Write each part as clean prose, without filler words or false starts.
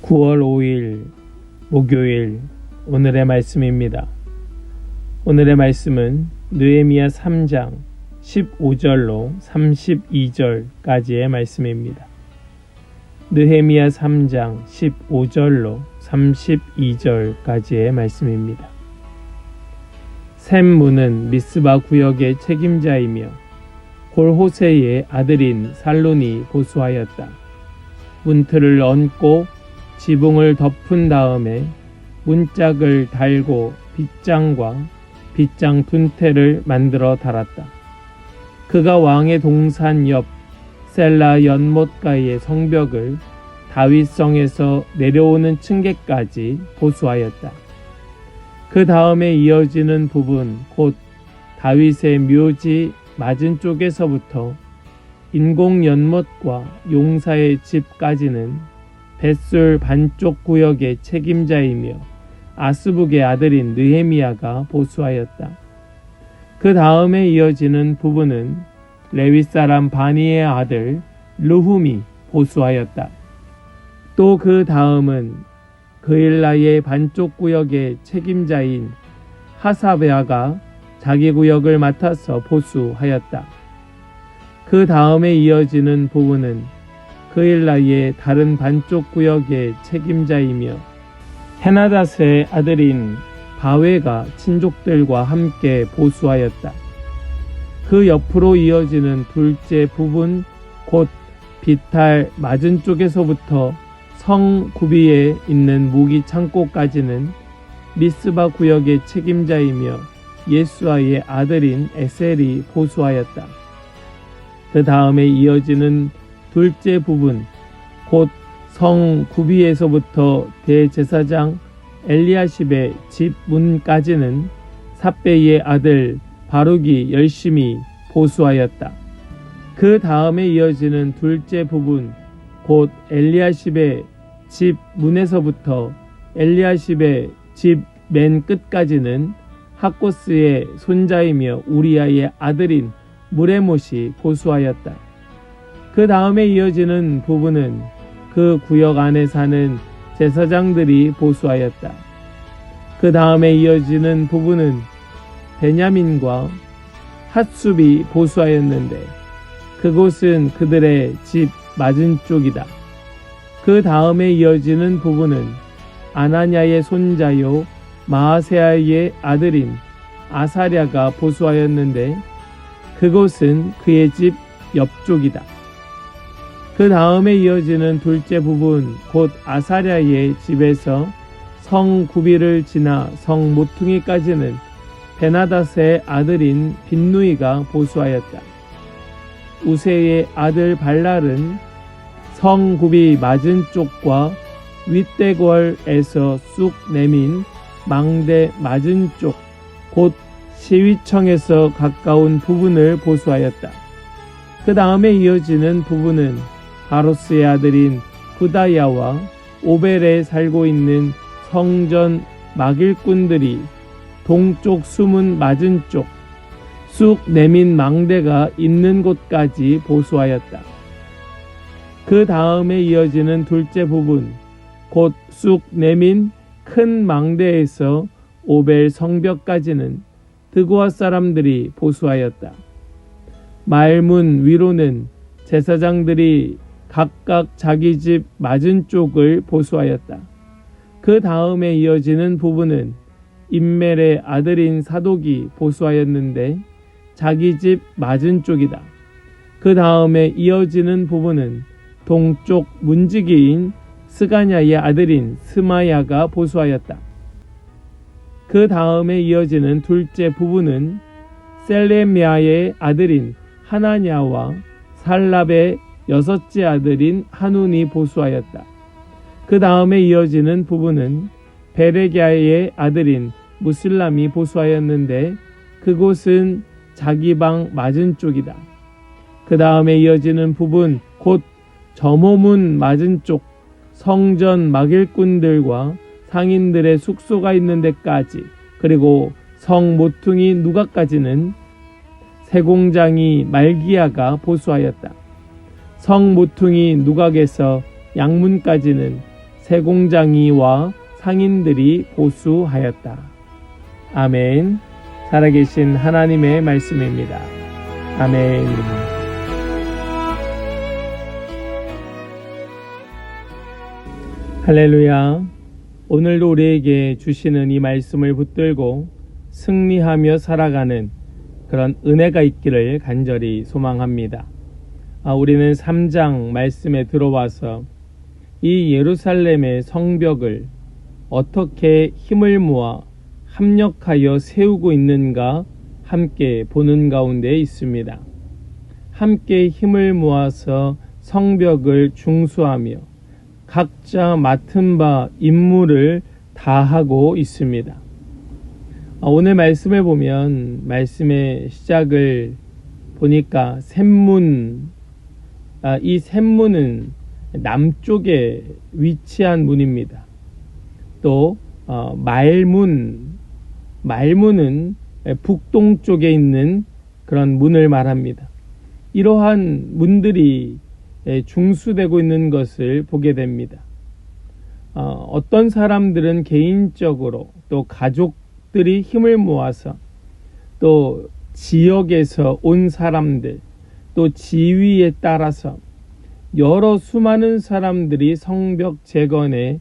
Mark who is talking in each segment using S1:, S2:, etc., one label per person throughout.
S1: 9월 5일 목요일 오늘의 말씀입니다. 오늘의 말씀은 느헤미야 3장 15절로 32절까지의 말씀입니다. 느헤미야 3장 15절로 32절까지의 말씀입니다. 샘문은 미스바 구역의 책임자이며 골호세의 아들인 살론이 보수하였다. 문틀을 얹고 지붕을 덮은 다음에 문짝을 달고 빗장과 빗장 분태를 만들어 달았다. 그가 왕의 동산 옆 셀라 연못가의 성벽을 다윗성에서 내려오는 층계까지 보수하였다. 그 다음에 이어지는 부분 곧 다윗의 묘지 맞은 쪽에서부터 인공 연못과 용사의 집까지는 벳술 반쪽 구역의 책임자이며 아스북의 아들인 느헤미야가 보수하였다. 그 다음에 이어지는 부분은 레위 사람 바니의 아들 르훔이 보수하였다. 또 그 다음은 그일라의 반쪽 구역의 책임자인 하사베아가 자기 구역을 맡아서 보수하였다. 그 다음에 이어지는 부분은 그일라의 다른 반쪽 구역의 책임자이며 헤나닷의 아들인 바웨가 친족들과 함께 보수하였다. 그 옆으로 이어지는 둘째 부분 곧 비탈 맞은 쪽에서부터 성 구비에 있는 무기 창고까지는 미스바 구역의 책임자이며 예수아의 아들인 에셀이 보수하였다. 그 다음에 이어지는 둘째 부분 곧 성 구비에서부터 대제사장 엘리야십의 집 문까지는 삿베이의 아들 바룩이 열심히 보수하였다. 그 다음에 이어지는 둘째 부분 곧 엘리야십의 집 문에서부터 엘리야십의 집 맨 끝까지는 학고스의 손자이며 우리아의 아들인 무레못이 보수하였다. 그 다음에 이어지는 부분은 그 구역 안에 사는 제사장들이 보수하였다. 그 다음에 이어지는 부분은 베냐민과 핫숲이 보수하였는데 그곳은 그들의 집 맞은 쪽이다. 그 다음에 이어지는 부분은 아나냐의 손자요 마아세아의 아들인 아사랴가 보수하였는데 그곳은 그의 집 옆쪽이다. 그 다음에 이어지는 둘째 부분 곧 아사랴의 집에서 성 구비를 지나 성 모퉁이까지는 베나닷의 아들인 빈누이가 보수하였다. 우세의 아들 발랄은 성 구비 맞은 쪽과 윗대궐에서 쑥 내민 망대 맞은 쪽 곧 시위청에서 가까운 부분을 보수하였다. 그 다음에 이어지는 부분은 바로스의 아들인 후다야와 오벨에 살고 있는 성전 막일꾼들이 동쪽 수문 맞은 쪽 쑥 내민 망대가 있는 곳까지 보수하였다. 그 다음에 이어지는 둘째 부분 곧 쑥 내민 큰 망대에서 오벨 성벽까지는 드고아 사람들이 보수하였다. 말문 위로는 제사장들이 각각 자기 집 맞은 쪽을 보수하였다. 그 다음에 이어지는 부분은 임멜의 아들인 사독이 보수하였는데 자기 집 맞은 쪽이다. 그 다음에 이어지는 부분은 동쪽 문지기인 스가냐의 아들인 스마야가 보수하였다. 그 다음에 이어지는 둘째 부분은 셀레미아의 아들인 하나냐와 살랍의 여섯째 아들인 하눈이 보수하였다. 그 다음에 이어지는 부분은 베레기야의 아들인 무슬람이 보수하였는데 그곳은 자기 방 맞은 쪽이다. 그 다음에 이어지는 부분 곧 점호문 맞은 쪽 성전 막일꾼들과 상인들의 숙소가 있는 데까지 그리고 성 모퉁이 누각까지는 세공장이 말기야가 보수하였다. 성 모퉁이 누각에서 양문까지는 세공장이와 상인들이 보수하였다. 아멘. 살아계신 하나님의 말씀입니다. 아멘. 할렐루야. 오늘도 우리에게 주시는 이 말씀을 붙들고 승리하며 살아가는 그런 은혜가 있기를 간절히 소망합니다. 우리는 3장 말씀에 들어와서 이 예루살렘의 성벽을 어떻게 힘을 모아 합력하여 세우고 있는가 함께 보는 가운데 있습니다. 함께 힘을 모아서 성벽을 중수하며 각자 맡은 바 임무를 다하고 있습니다. 오늘 말씀을 보면 말씀의 시작을 보니까 샘문, 이 샘문은 남쪽에 위치한 문입니다. 또 말문은 북동쪽에 있는 그런 문을 말합니다. 이러한 문들이 중수되고 있는 것을 보게 됩니다. 어떤 사람들은 개인적으로 또 가족들이 힘을 모아서 또 지역에서 온 사람들 또 지위에 따라서 여러 수많은 사람들이 성벽 재건에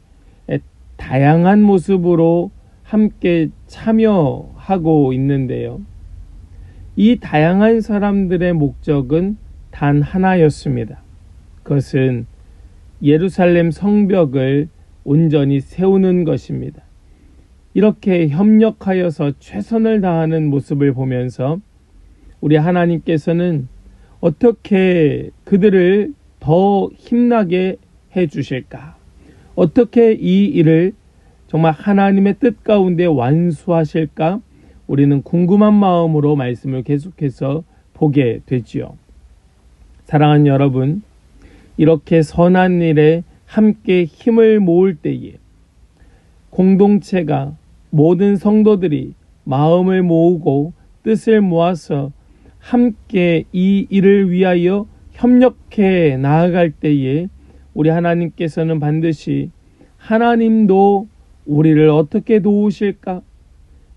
S1: 다양한 모습으로 함께 참여하고 있는데요. 이 다양한 사람들의 목적은 단 하나였습니다. 그것은 예루살렘 성벽을 온전히 세우는 것입니다. 이렇게 협력하여서 최선을 다하는 모습을 보면서 우리 하나님께서는 어떻게 그들을 더 힘나게 해 주실까? 어떻게 이 일을 정말 하나님의 뜻 가운데 완수하실까? 우리는 궁금한 마음으로 말씀을 계속해서 보게 되지요. 사랑하는 여러분, 이렇게 선한 일에 함께 힘을 모을 때에 공동체가 모든 성도들이 마음을 모으고 뜻을 모아서 함께 이 일을 위하여 협력해 나아갈 때에 우리 하나님께서는 반드시 하나님도 우리를 어떻게 도우실까?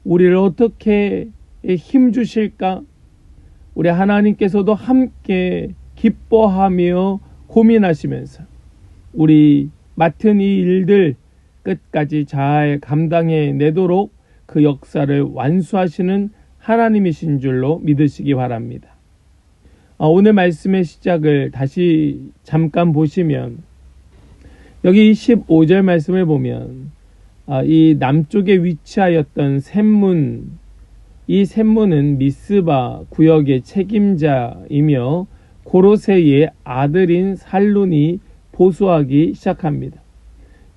S1: 우리를 어떻게 힘주실까? 우리 하나님께서도 함께 기뻐하며 고민하시면서 우리 맡은 이 일들 끝까지 잘 감당해 내도록 그 역사를 완수하시는 하나님이신 줄로 믿으시기 바랍니다. 오늘 말씀의 시작을 다시 잠깐 보시면 여기 15절 말씀을 보면 이 남쪽에 위치하였던 샘문, 이 샘문은 미스바 구역의 책임자이며 고로세의 아들인 살룬이 보수하기 시작합니다.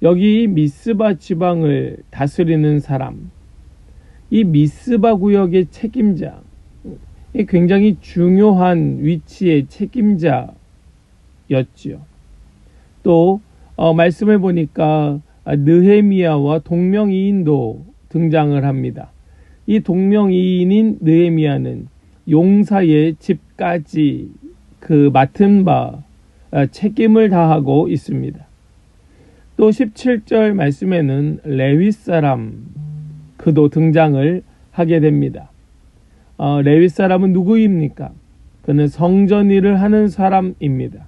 S1: 여기 미스바 지방을 다스리는 사람, 이 미스바 구역의 책임자, 굉장히 중요한 위치의 책임자였지요. 또 말씀을 보니까 느헤미야와 동명이인도 등장을 합니다. 이 동명이인인 느헤미야는 용사의 집까지 그 맡은 바 책임을 다하고 있습니다. 또 17절 말씀에는 레위 사람 그도 등장을 하게 됩니다. 레위 사람은 누구입니까? 그는 성전 일을 하는 사람입니다.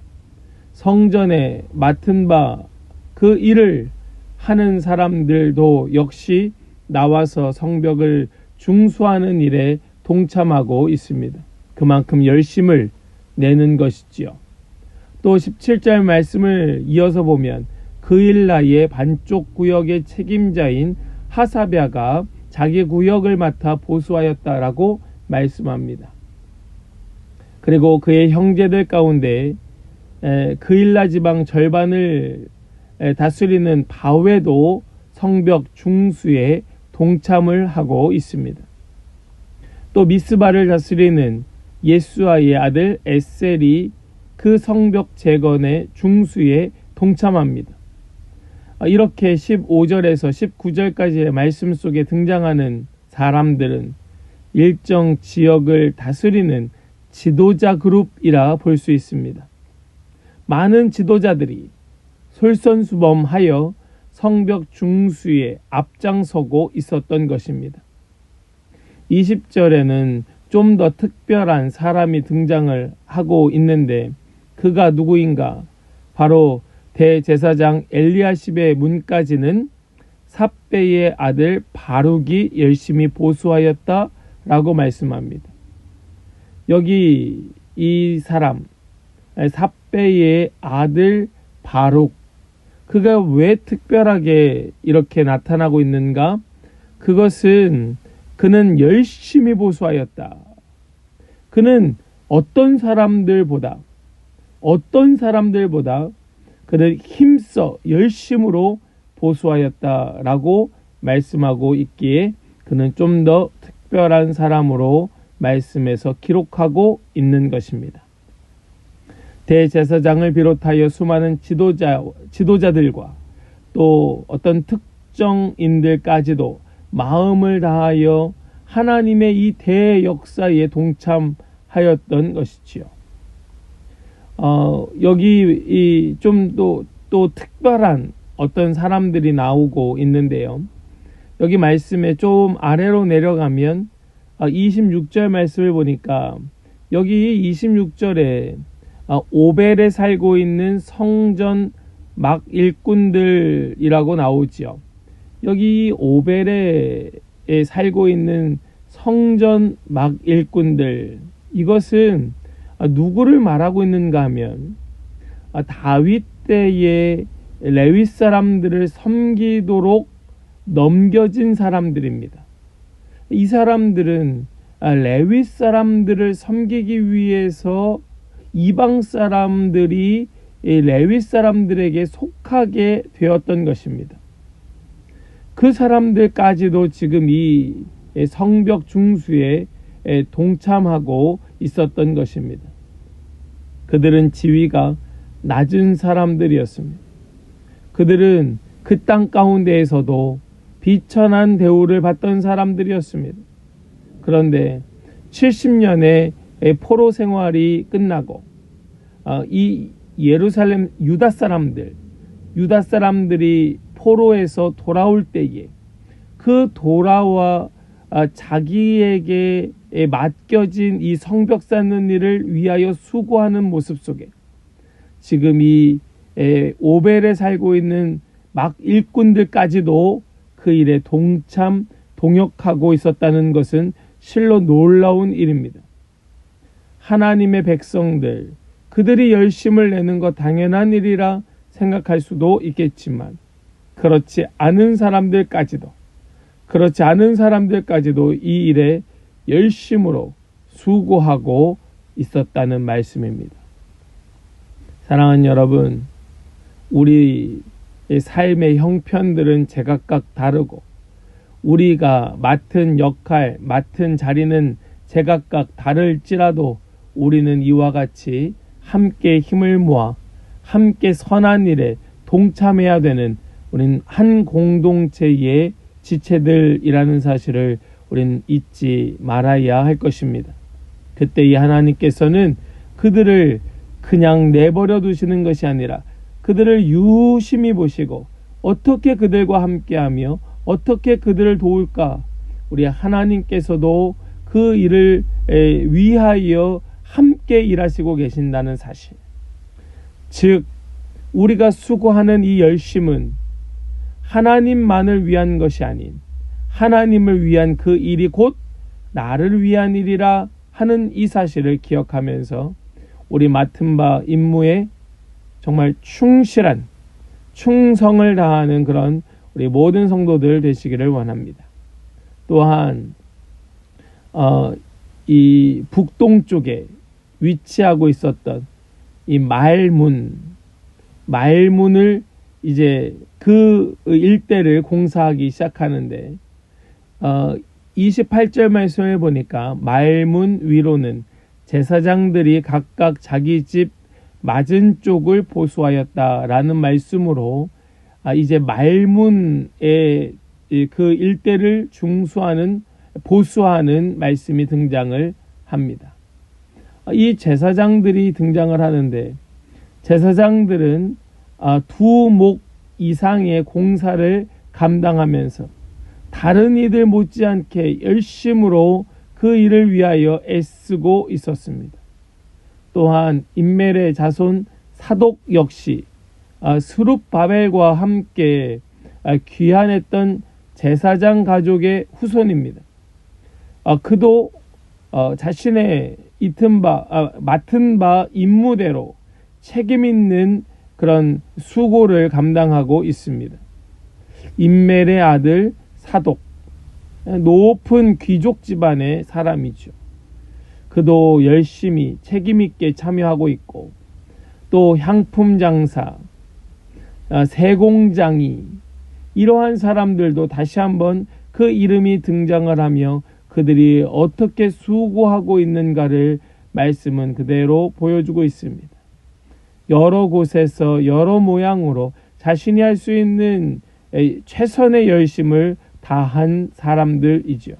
S1: 성전에 맡은 바 그 일을 하는 사람들도 역시 나와서 성벽을 중수하는 일에 동참하고 있습니다. 그만큼 열심을 내는 것이지요. 또 17절 말씀을 이어서 보면 그일라의 반쪽 구역의 책임자인 하사랴가 자기 구역을 맡아 보수하였다라고 말씀합니다. 그리고 그의 형제들 가운데 그일라 지방 절반을 다스리는 바웨도 성벽 중수에 동참을 하고 있습니다. 또 미스바를 다스리는 예수아의 아들 에셀이 그 성벽 재건의 중수에 동참합니다. 이렇게 15절에서 19절까지의 말씀 속에 등장하는 사람들은 일정 지역을 다스리는 지도자 그룹이라 볼 수 있습니다. 많은 지도자들이 솔선수범하여 성벽 중수에 앞장서고 있었던 것입니다. 20절에는 좀 더 특별한 사람이 등장을 하고 있는데 그가 누구인가? 바로 대제사장 엘리야십의 문까지는 삽배의 아들 바룩이 열심히 보수하였다라고 말씀합니다. 여기 이 사람 삽배의 아들 바룩, 그가 왜 특별하게 이렇게 나타나고 있는가? 그것은 그는 열심히 보수하였다. 그는 어떤 사람들보다 그는 힘써 열심으로 보수하였다라고 말씀하고 있기에 그는 좀 더 특별한 사람으로 말씀에서 기록하고 있는 것입니다. 대제사장을 비롯하여 수많은 지도자들과 또 어떤 특정인들까지도 마음을 다하여 하나님의 이 대역사에 동참하였던 것이지요. 여기 좀 또 특별한 어떤 사람들이 나오고 있는데요. 여기 말씀에 좀 아래로 내려가면 26절 말씀을 보니까 여기 26절에 오벨에 살고 있는 성전 막 일꾼들이라고 나오지요. 여기 오벨에 살고 있는 성전 막 일꾼들, 이것은 누구를 말하고 있는가 하면 다윗 때에 레위 사람들을 섬기도록 넘겨진 사람들입니다. 이 사람들은 레위 사람들을 섬기기 위해서 이방 사람들이 레위 사람들에게 속하게 되었던 것입니다. 그 사람들까지도 지금 이 성벽 중수에 동참하고 있었던 것입니다. 그들은 지위가 낮은 사람들이었습니다. 그들은 그 땅 가운데에서도 비천한 대우를 받던 사람들이었습니다. 그런데 70년의 포로 생활이 끝나고 이 예루살렘 유다 사람들이 포로에서 돌아올 때에 그 돌아와 자기에게 맡겨진 이 성벽 쌓는 일을 위하여 수고하는 모습 속에 지금 이 오벨에 살고 있는 막 일꾼들까지도 그 일에 동역하고 있었다는 것은 실로 놀라운 일입니다. 하나님의 백성들, 그들이 열심을 내는 것 당연한 일이라 생각할 수도 있겠지만 그렇지 않은 사람들까지도 이 일에 열심으로 수고하고 있었다는 말씀입니다. 사랑하는 여러분, 우리 삶의 형편들은 제각각 다르고 우리가 맡은 역할, 맡은 자리는 제각각 다를지라도 우리는 이와 같이 함께 힘을 모아 함께 선한 일에 동참해야 되는 우리는 한 공동체의 지체들이라는 사실을 우리는 잊지 말아야 할 것입니다. 그때 이 하나님께서는 그들을 그냥 내버려 두시는 것이 아니라 그들을 유심히 보시고 어떻게 그들과 함께하며 어떻게 그들을 도울까, 우리 하나님께서도 그 일을 위하여 함께 일하시고 계신다는 사실, 즉 우리가 수고하는 이 열심은 하나님만을 위한 것이 아닌 하나님을 위한 그 일이 곧 나를 위한 일이라 하는 이 사실을 기억하면서 우리 맡은 바 임무에 정말 충실한 충성을 다하는 그런 우리 모든 성도들 되시기를 원합니다. 또한 이 북동쪽에 위치하고 있었던 이 말문을 이제 그 일대를 공사하기 시작하는데 28절 말씀을 보니까 말문 위로는 제사장들이 각각 자기 집 맞은 쪽을 보수하였다라는 말씀으로 이제 말문의 그 일대를 보수하는 말씀이 등장을 합니다. 이 제사장들이 등장을 하는데 제사장들은 두 이상의 공사를 감당하면서 다른 이들 못지않게 열심으로 그 일을 위하여 애쓰고 있었습니다. 또한 인멜의 자손 사독 역시 스룹바벨과 함께 귀환했던 제사장 가족의 후손입니다. 그도 자신의 맡은 바 임무대로 책임 있는 그런 수고를 감당하고 있습니다. 인멜의 아들 사독, 높은 귀족 집안의 사람이죠. 그도 열심히 책임 있게 참여하고 있고, 또 향품 장사, 세공장이, 이러한 사람들도 다시 한번 그 이름이 등장을 하며 그들이 어떻게 수고하고 있는가를 말씀은 그대로 보여주고 있습니다. 여러 곳에서 여러 모양으로 자신이 할 수 있는 최선의 열심을 다한 사람들이죠.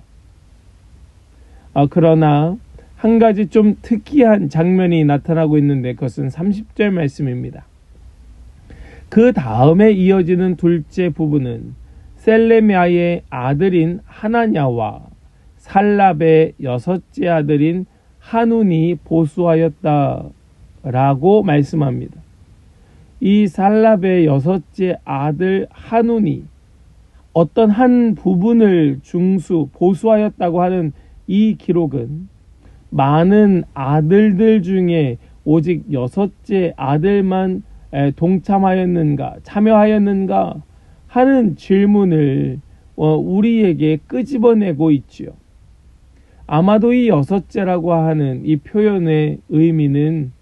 S1: 그러나 한 가지 좀 특이한 장면이 나타나고 있는데 그것은 30절 말씀입니다. 그 다음에 이어지는 둘째 부분은 셀레미아의 아들인 하나냐와 살랍의 여섯째 아들인 하눈이 보수하였다라고 말씀합니다. 이 살랍의 여섯째 아들 하눈이 어떤 한 부분을 보수하였다고 하는 이 기록은 많은 아들들 중에 오직 여섯째 아들만 참여하였는가 하는 질문을 우리에게 끄집어내고 있지요. 아마도 이 여섯째라고 하는 이 표현의 의미는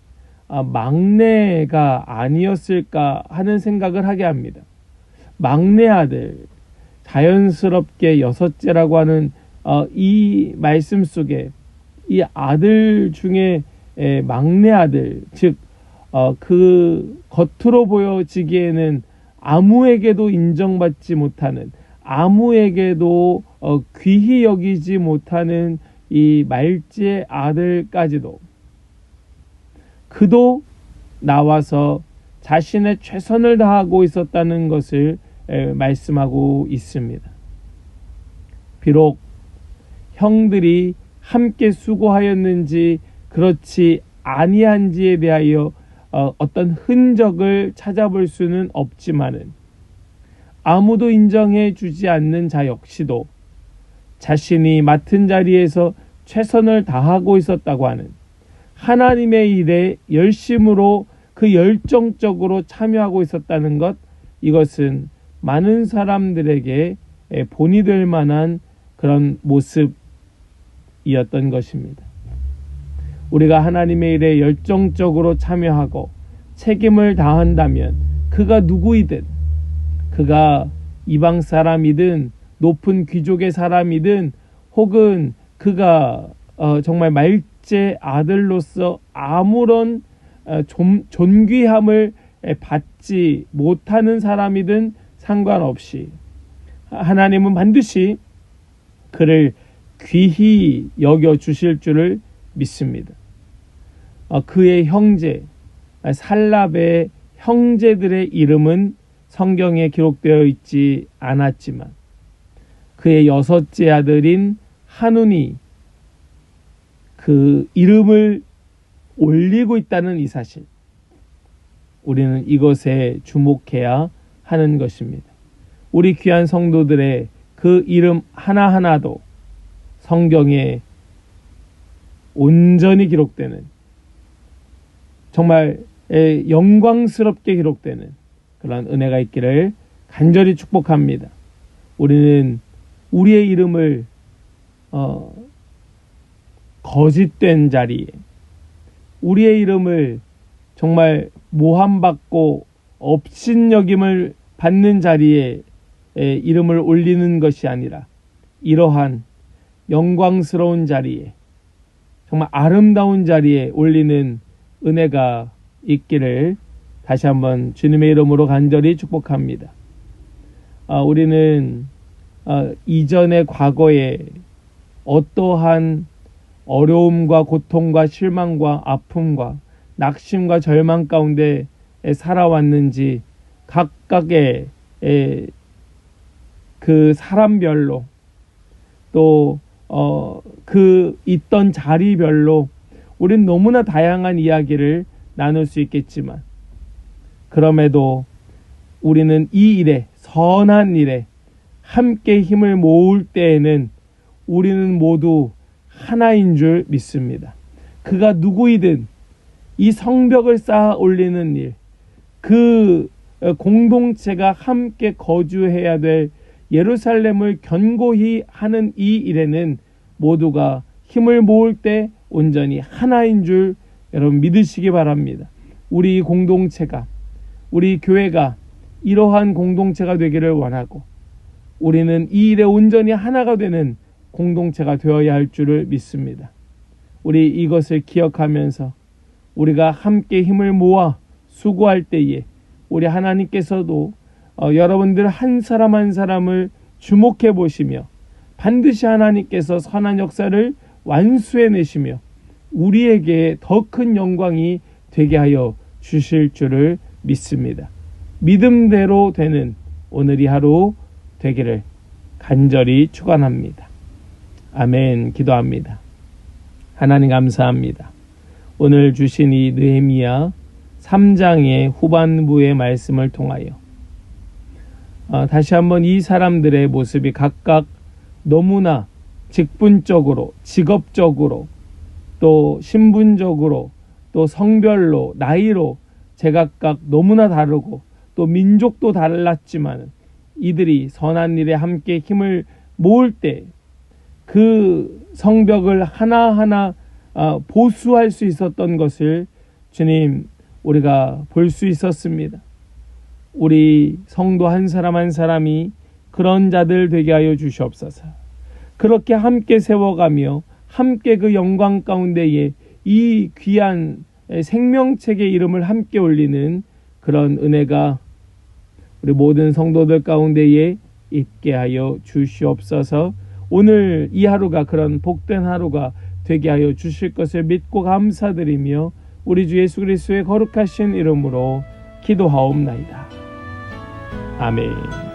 S1: 막내가 아니었을까 하는 생각을 하게 합니다. 막내 아들, 자연스럽게 여섯째라고 하는 이 말씀 속에 이 아들 중에 막내 아들, 즉 그 겉으로 보여지기에는 아무에게도 인정받지 못하는, 아무에게도 귀히 여기지 못하는 이 말째 아들까지도 그도 나와서 자신의 최선을 다하고 있었다는 것을 말씀하고 있습니다. 비록 형들이 함께 수고하였는지 그렇지 아니한지에 대하여 어떤 흔적을 찾아볼 수는 없지만은 아무도 인정해 주지 않는 자 역시도 자신이 맡은 자리에서 최선을 다하고 있었다고 하는 하나님의 일에 열심으로 그 열정적으로 참여하고 있었다는 것, 이것은 많은 사람들에게 본이 될 만한 그런 모습이었던 것입니다. 우리가 하나님의 일에 열정적으로 참여하고 책임을 다한다면 그가 누구이든, 그가 이방 사람이든 높은 귀족의 사람이든 혹은 그가 정말 말째 아들로서 아무런 존귀함을 받지 못하는 사람이든 상관없이 하나님은 반드시 그를 귀히 여겨 주실 줄을 믿습니다. 그의 형제 살랍의 형제들의 이름은 성경에 기록되어 있지 않았지만 그의 여섯째 아들인 하눈이 그 이름을 올리고 있다는 이 사실, 우리는 이것에 주목해야 하는 것입니다. 우리 귀한 성도들의 그 이름 하나하나도 성경에 온전히 기록되는, 정말 영광스럽게 기록되는 그런 은혜가 있기를 간절히 축복합니다. 우리는 우리의 이름을 거짓된 자리에, 우리의 이름을 정말 모함받고 업신여김을 받는 자리에 이름을 올리는 것이 아니라 이러한 영광스러운 자리에, 정말 아름다운 자리에 올리는 은혜가 있기를 다시 한번 주님의 이름으로 간절히 축복합니다. 우리는 이전의 과거에 어떠한 어려움과 고통과 실망과 아픔과 낙심과 절망 가운데 살아왔는지 각각의 그 사람별로 또 그 있던 자리별로 우린 너무나 다양한 이야기를 나눌 수 있겠지만, 그럼에도 우리는 이 일에, 선한 일에 함께 힘을 모을 때에는 우리는 모두 하나인 줄 믿습니다. 그가 누구이든 이 성벽을 쌓아 올리는 일, 그 공동체가 함께 거주해야 될 예루살렘을 견고히 하는 이 일에는 모두가 힘을 모을 때 온전히 하나인 줄 여러분 믿으시기 바랍니다. 우리 공동체가, 우리 교회가 이러한 공동체가 되기를 원하고, 우리는 이 일에 온전히 하나가 되는 공동체가 되어야 할 줄을 믿습니다. 우리 이것을 기억하면서 우리가 함께 힘을 모아 수고할 때에 우리 하나님께서도 여러분들 한 사람 한 사람을 주목해 보시며 반드시 하나님께서 선한 역사를 완수해내시며 우리에게 더 큰 영광이 되게 하여 주실 줄을 믿습니다. 믿음대로 되는 오늘 이 하루 되기를 간절히 축원합니다. 아멘. 기도합니다. 하나님 감사합니다. 오늘 주신 이 느헤미야 3장의 후반부의 말씀을 통하여 다시 한번 이 사람들의 모습이 각각 너무나 직분적으로, 직업적으로, 또 신분적으로, 또 성별로, 나이로 제각각 너무나 다르고 또 민족도 달랐지만 이들이 선한 일에 함께 힘을 모을 때 그 성벽을 하나하나 보수할 수 있었던 것을 주님 우리가 볼 수 있었습니다. 우리 성도 한 사람 한 사람이 그런 자들 되게 하여 주시옵소서. 그렇게 함께 세워가며 함께 그 영광 가운데에 이 귀한 생명책의 이름을 함께 올리는 그런 은혜가 우리 모든 성도들 가운데에 있게 하여 주시옵소서. 오늘 이 하루가 그런 복된 하루가 되게 하여 주실 것을 믿고 감사드리며 우리 주 예수 그리스도의 거룩하신 이름으로 기도하옵나이다. 아멘.